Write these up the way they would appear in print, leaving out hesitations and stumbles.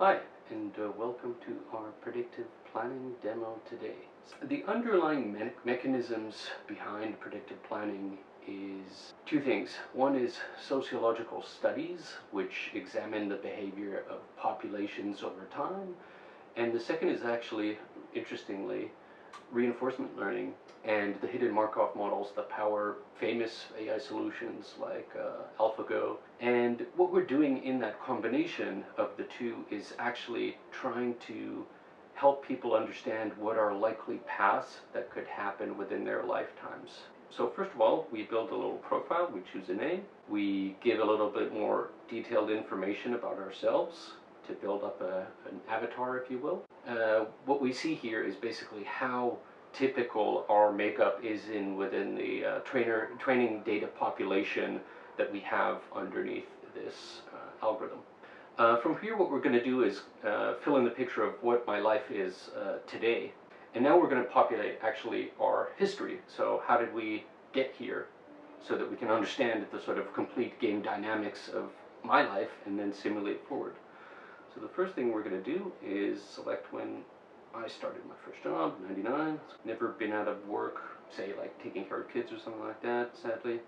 Hi, and welcome to our predictive planning demo today. The underlying mechanisms behind predictive planning is two things. One is sociological studies, which examine the behavior of populations over time, and the second is actually, interestingly, reinforcement learning and the hidden Markov models that power famous AI solutions like AlphaGo. And what we're doing in that combination of the two is actually trying to help people understand what are likely paths that could happen within their lifetimes. So first of all, we build a little profile, we choose a name, we give a little bit more detailed information about ourselves to build up an avatar, if you will. What we see here is basically how typical our makeup is within the training data population that we have underneath this algorithm. From here, what we're going to do is fill in the picture of what my life is today. And now we're going to populate actually our history. So how did we get here so that we can understand the sort of complete game dynamics of my life and then simulate forward. So the first thing we're going to do is select when I started my first job, 99. Never been out of work, say like taking care of kids or something like that, sadly.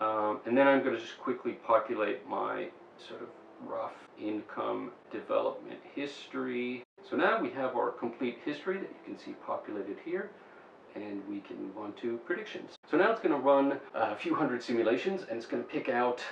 And then I'm going to just quickly populate my sort of rough income development history. So now we have our complete history that you can see populated here, and we can move on to predictions. So now it's going to run a few hundred simulations, and it's going to pick out,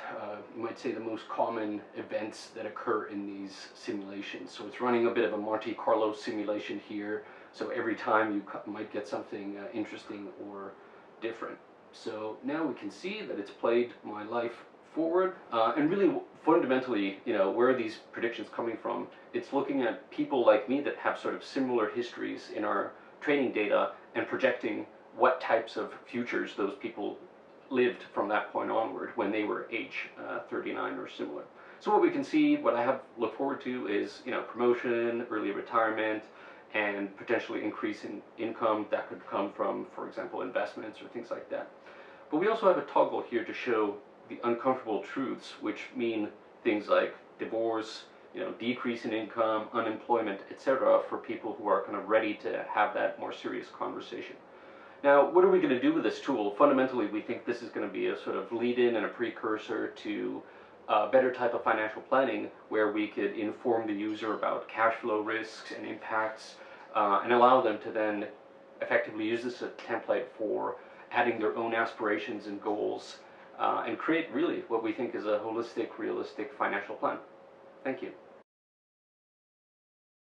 you might say, the most common events that occur in these simulations. So it's running a bit of a Monte Carlo simulation here, so every time you might get something interesting or different. So now we can see that it's played my life forward, and really fundamentally, where are these predictions coming from? It's looking at people like me that have sort of similar histories in our training data and projecting what types of futures those people lived from that point onward when they were age 39 or similar. So what we can see, what I have looked forward to is, promotion, early retirement, and potentially increase in income that could come from, for example, investments or things like that. But we also have a toggle here to show the uncomfortable truths, which mean things like divorce, decrease in income, unemployment, etc., for people who are kind of ready to have that more serious conversation. Now, what are we going to do with this tool? Fundamentally, we think this is going to be a sort of lead-in and a precursor to a better type of financial planning where we could inform the user about cash flow risks and impacts and allow them to then effectively use this as a template for adding their own aspirations and goals and create really what we think is a holistic, realistic financial plan. Thank you.